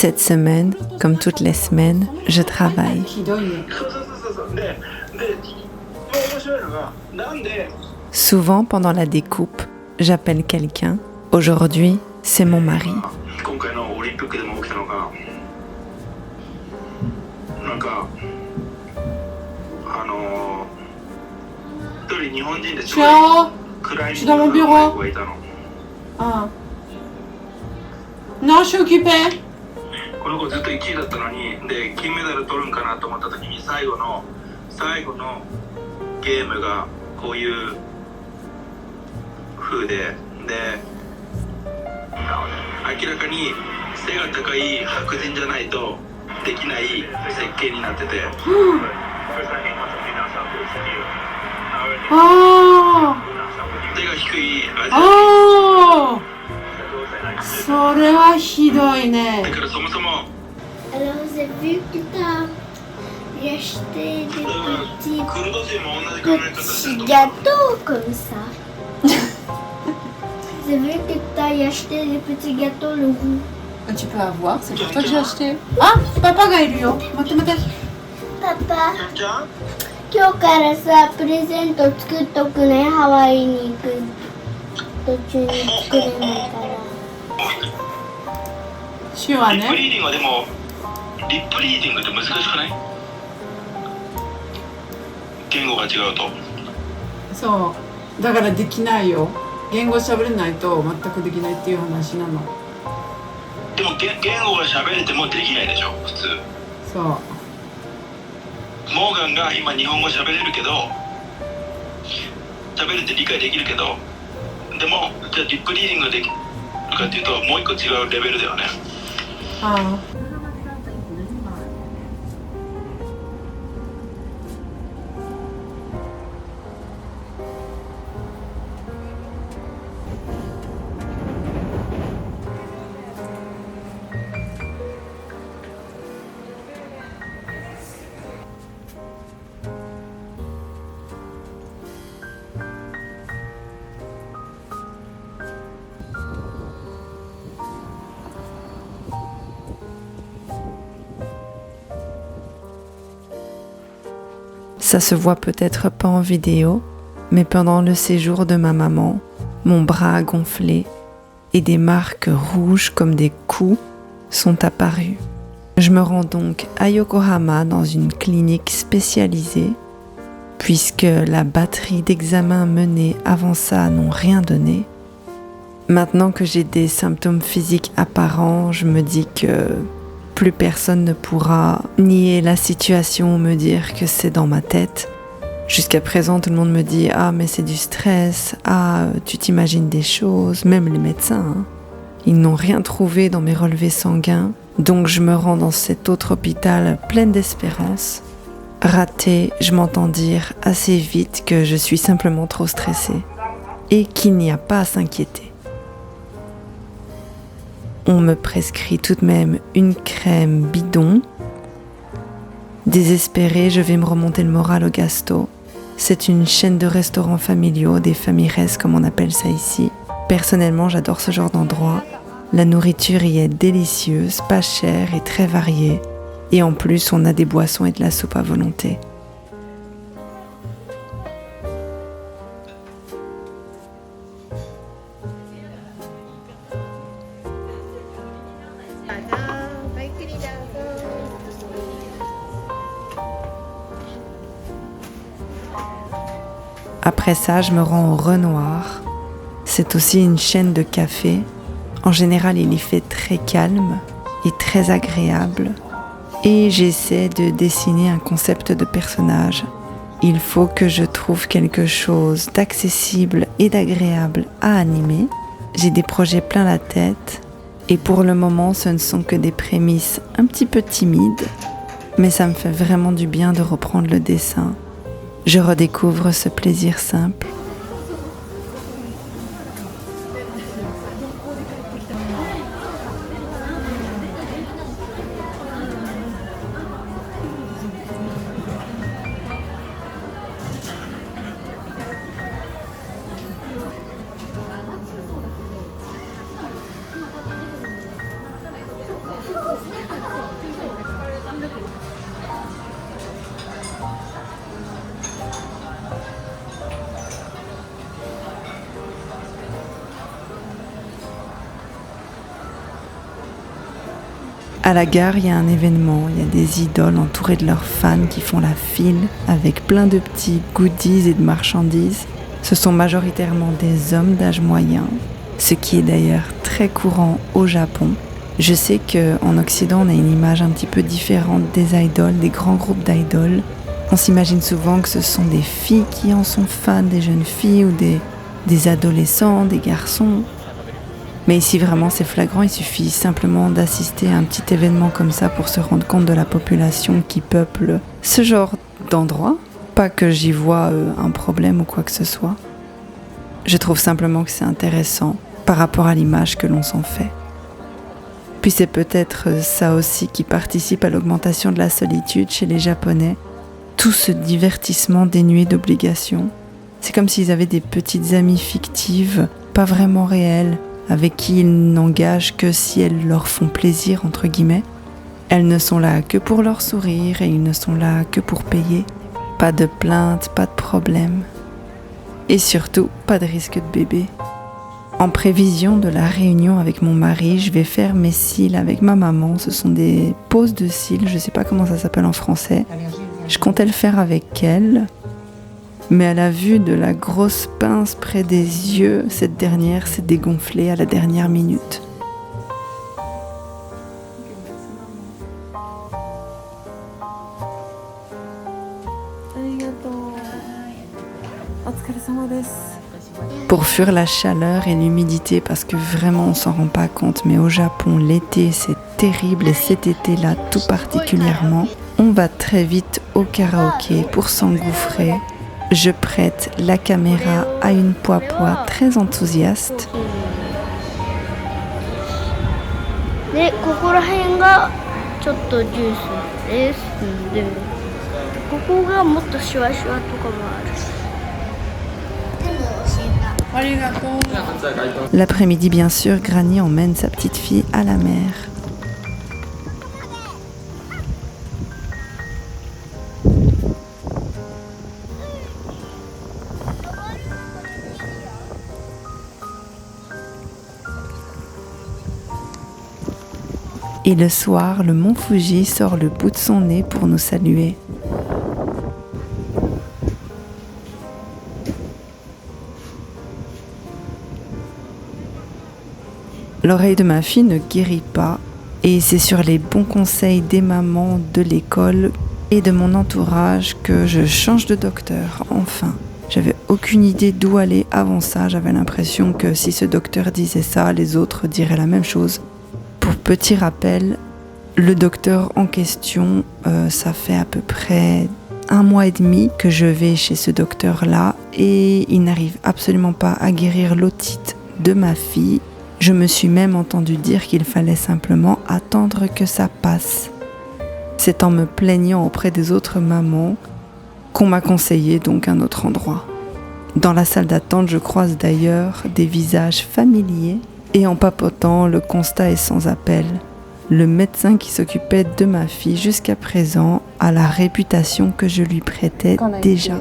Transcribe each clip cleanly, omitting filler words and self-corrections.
Cette semaine, comme toutes les semaines, je travaille. Souvent, pendant la découpe, j'appelle quelqu'un. Aujourd'hui, c'est mon mari. Ciao, je suis dans mon bureau. Ah. Non, je suis occupée. この子ずっと1位だったのにで金メダル取るんかなと思った時に最後のゲームがこういう風で明らかに背が高い白人じゃないとできない設計になってて、手が低いアジアそれはひどいね。だからそもそも Alors j'ai vu que t'as acheté des petits gâteaux comme ça. J'ai vu que t'as acheté des petits gâteaux le roux. Tu peux avoir, c'est pour toi que j'ai acheté. Ah, papaがいるよ。待って待って。パパ、今日からさ、プレゼント作っとくね。ハワイに行く途中に作れないから。シュはリップリーね。ディングはでもリップリーディングって難しくない言語が違うと。そうだからできないよ。言語喋れないと全くできないっていう話なの。でも言語が喋れてもできないでしょ普通。そう。モーガンが今日本語喋れるけど喋れて理解できるけどでもじゃあリップリーディングできるかっていうともう一個違うレベルだよね。ああ。Ça se voit peut-être pas en vidéo, mais pendant le séjour de ma maman, mon bras a gonflé et des marques rouges comme des coups sont apparues. Je me rends donc à Yokohama dans une clinique spécialisée, puisque la batterie d'examens menés avant ça n'ont rien donné. Maintenant que j'ai des symptômes physiques apparents, je me dis que plus personne ne pourra nier la situation ou me dire que c'est dans ma tête. Jusqu'à présent, tout le monde me dit « Ah, mais c'est du stress. Ah, tu t'imagines des choses. » Même les médecins, hein. Ils n'ont rien trouvé dans mes relevés sanguins. Donc je me rends dans cet autre hôpital pleine d'espérance. Raté, je m'entends dire assez vite que je suis simplement trop stressée et qu'il n'y a pas à s'inquiéter. On me prescrit tout de même une crème bidon. Désespérée, je vais me remonter le moral au Gasto. C'est une chaîne de restaurants familiaux, des familles comme on appelle ça ici. Personnellement, j'adore ce genre d'endroit. La nourriture y est délicieuse, pas chère et très variée. Et en plus, on a des boissons et de la soupe à volonté. Après ça, je me rends au Renoir. C'est aussi une chaîne de café. En général, il y fait très calme et très agréable. Et j'essaie de dessiner un concept de personnage. Il faut que je trouve quelque chose d'accessible et d'agréable à animer. J'ai des projets plein la tête. Et pour le moment, ce ne sont que des prémices un petit peu timides. Mais ça me fait vraiment du bien de reprendre le dessin. Je redécouvre ce plaisir simple. À la gare, il y a un événement, il y a des idoles entourées de leurs fans qui font la file avec plein de petits goodies et de marchandises. Ce sont majoritairement des hommes d'âge moyen, ce qui est d'ailleurs très courant au Japon. Je sais qu'en Occident, on a une image un petit peu différente des idoles, des grands groupes d'idoles. On s'imagine souvent que ce sont des filles qui en sont fans, des jeunes filles ou des adolescents, des garçons. Mais ici, vraiment, c'est flagrant. Il suffit simplement d'assister à un petit événement comme ça pour se rendre compte de la population qui peuple ce genre d'endroit. Pas que j'y vois un problème ou quoi que ce soit. Je trouve simplement que c'est intéressant par rapport à l'image que l'on s'en fait. Puis c'est peut-être ça aussi qui participe à l'augmentation de la solitude chez les Japonais. Tout ce divertissement dénué d'obligations. C'est comme s'ils avaient des petites amies fictives, pas vraiment réelles, avec qui ils n'engagent que si elles leur font plaisir, entre guillemets. Elles ne sont là que pour leur sourire et ils ne sont là que pour payer. Pas de plainte, pas de problème. Et surtout, pas de risque de bébé. En prévision de la réunion avec mon mari, je vais faire mes cils avec ma maman. Ce sont des poses de cils, je ne sais pas comment ça s'appelle en français. Je comptais le faire avec elle, mais à la vue de la grosse pince près des yeux, cette dernière s'est dégonflée à la dernière minute. Pour fuir la chaleur et l'humidité, parce que vraiment on s'en rend pas compte, mais au Japon l'été c'est terrible et cet été-là tout particulièrement, on va très vite au karaoké pour s'engouffrer. Je prête la caméra à une poipoie très enthousiaste. で、ここら辺がちょっとジュースです。で、ここがもっとシュワシュワとかもある。 L'après-midi, bien sûr, Granny emmène sa petite fille à la mer. Et le soir, le mont Fuji sort le bout de son nez pour nous saluer. L'oreille de ma fille ne guérit pas et c'est sur les bons conseils des mamans, de l'école et de mon entourage que je change de docteur, enfin. J'avais aucune idée d'où aller avant ça, j'avais l'impression que si ce docteur disait ça, les autres diraient la même chose. Pour petit rappel, le docteur en question, ça fait à peu près 1 mois et demi que je vais chez ce docteur-là et il n'arrive absolument pas à guérir l'otite de ma fille. Je me suis même entendu dire qu'il fallait simplement attendre que ça passe. C'est en me plaignant auprès des autres mamans qu'on m'a conseillé donc un autre endroit. Dans la salle d'attente, je croise d'ailleurs des visages familiers et en papotant, le constat est sans appel. Le médecin qui s'occupait de ma fille jusqu'à présent a la réputation que je lui prêtais déjà.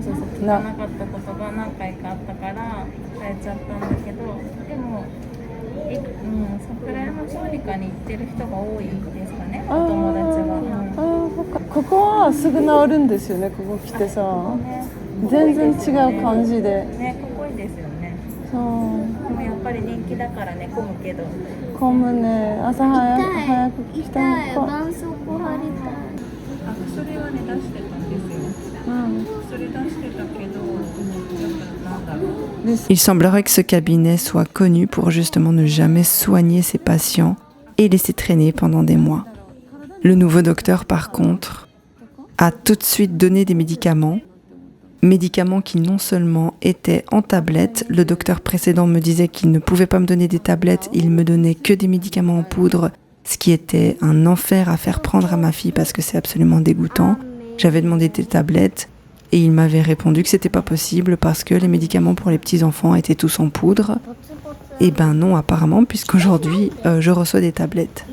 そうそう聞かなかったことが何回かあったから変えちゃったんだけどでも桜山小児科に行ってる人が多いですかねお友達は。ここはすぐ治るんですよね。ここ来てさ、全然違う感じでね、ここいいですよね。そう。でもやっぱり人気だからね混むけど。混むね。朝早く来た。絆創膏貼りたい。薬はね出してたんですよ。薬出してたけど、なんだろう。 Il semblerait que ce cabinet soit connu pour justement ne jamais soigner ses patients et laisser traîner pendant des mois. Le nouveau docteur, par contre, a tout de suite donné des médicaments qui non seulement étaient en tablette, le docteur précédent me disait qu'il ne pouvait pas me donner des tablettes, il me donnait que des médicaments en poudre, ce qui était un enfer à faire prendre à ma fille parce que c'est absolument dégoûtant. J'avais demandé des tablettes et il m'avait répondu que c'était pas possible parce que les médicaments pour les petits-enfants étaient tous en poudre. Et ben non apparemment, puisqu'aujourd'hui je reçois des tablettes.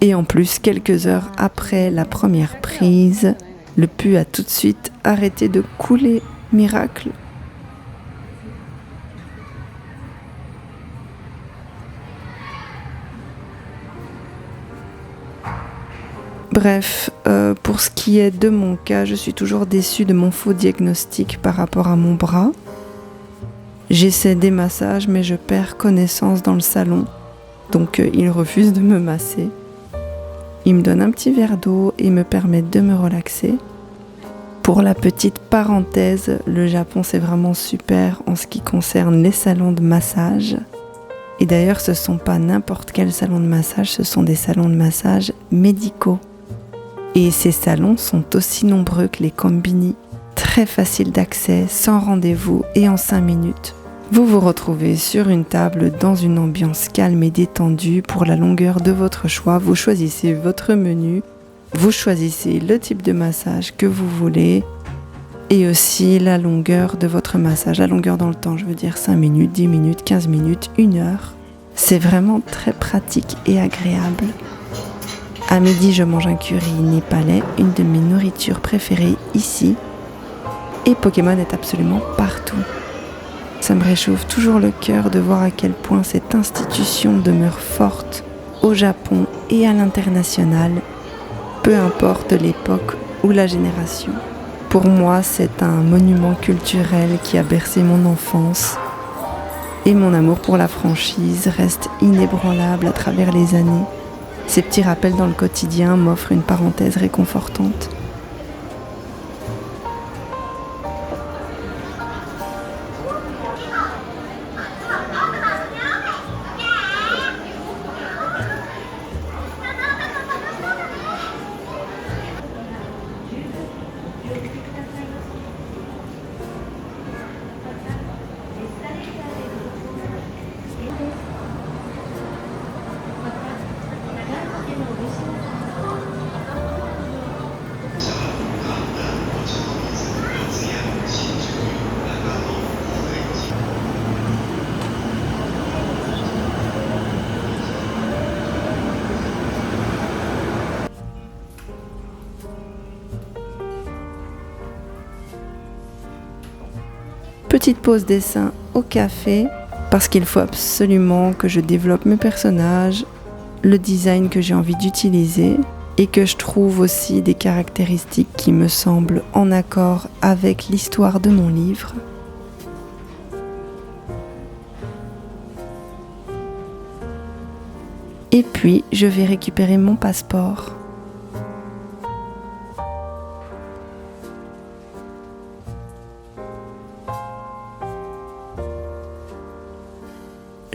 Et en plus, quelques heures après la première prise, le pus a tout de suite arrêté de couler. Miracle. Bref, pour ce qui est de mon cas, je suis toujours déçue de mon faux diagnostic par rapport à mon bras. J'essaie des massages, mais je perds connaissance dans le salon, donc il refuse de me masser. Il me donne un petit verre d'eau et me permet de me relaxer. Pour la petite parenthèse, le Japon c'est vraiment super en ce qui concerne les salons de massage. Et d'ailleurs, ce ne sont pas n'importe quel salon de massage, ce sont des salons de massage médicaux. Et ces salons sont aussi nombreux que les combini, très faciles d'accès, sans rendez-vous et en 5 minutes. Vous vous retrouvez sur une table dans une ambiance calme et détendue pour la longueur de votre choix. Vous choisissez votre menu, vous choisissez le type de massage que vous voulez et aussi la longueur de votre massage. La longueur dans le temps, je veux dire 5 minutes, 10 minutes, 15 minutes, 1 heure. C'est vraiment très pratique et agréable. À midi, je mange un curry népalais, une de mes nourritures préférées ici. Et Pokémon est absolument partout. Ça me réchauffe toujours le cœur de voir à quel point cette institution demeure forte au Japon et à l'international, peu importe l'époque ou la génération. Pour moi, c'est un monument culturel qui a bercé mon enfance et mon amour pour la franchise reste inébranlable à travers les années. Ces petits rappels dans le quotidien m'offrent une parenthèse réconfortante. Petite pause dessin au café, parce qu'il faut absolument que je développe mes personnages, le design que j'ai envie d'utiliser et que je trouve aussi des caractéristiques qui me semblent en accord avec l'histoire de mon livre. Et puis, je vais récupérer mon passeport.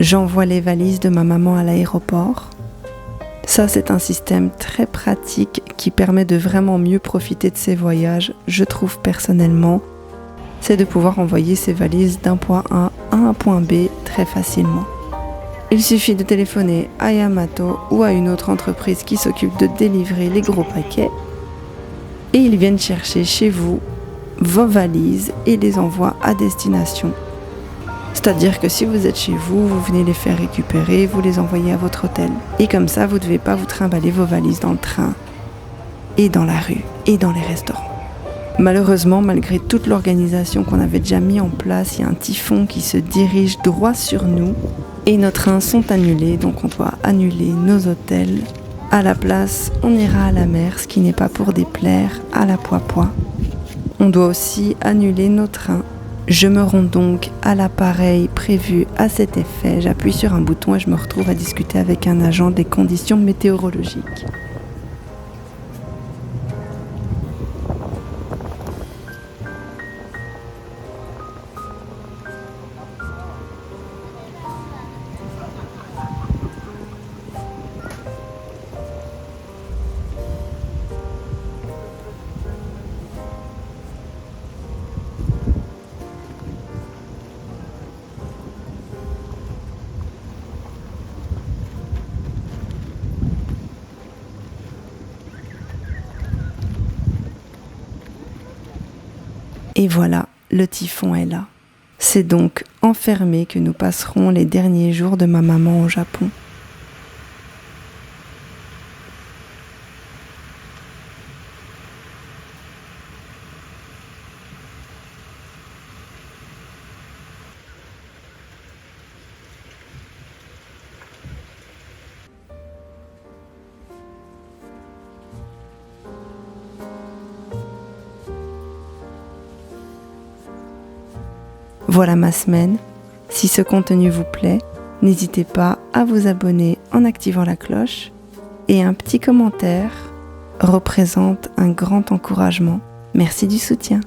J'envoie les valises de ma maman à l'aéroport. Ça, c'est un système très pratique qui permet de vraiment mieux profiter de ses voyages, je trouve personnellement. C'est de pouvoir envoyer ses valises d'un point A à un point B très facilement. Il suffit de téléphoner à Yamato ou à une autre entreprise qui s'occupe de délivrer les gros paquets et ils viennent chercher chez vous vos valises et les envoient à destination. C'est-à-dire que si vous êtes chez vous, vous venez les faire récupérer, vous les envoyez à votre hôtel. Et comme ça, vous ne devez pas vous trimballer vos valises dans le train, et dans la rue, et dans les restaurants. Malheureusement, malgré toute l'organisation qu'on avait déjà mis en place, il y a un typhon qui se dirige droit sur nous, et nos trains sont annulés, donc on doit annuler nos hôtels. À la place, on ira à la mer, ce qui n'est pas pour déplaire à la Poipois. On doit aussi annuler nos trains. Je me rends donc à l'appareil prévu à cet effet, j'appuie sur un bouton et je me retrouve à discuter avec un agent des conditions météorologiques. Et voilà, le typhon est là. C'est donc enfermé que nous passerons les derniers jours de ma maman au Japon. Voilà ma semaine. Si ce contenu vous plaît, n'hésitez pas à vous abonner en activant la cloche et un petit commentaire représente un grand encouragement. Merci du soutien.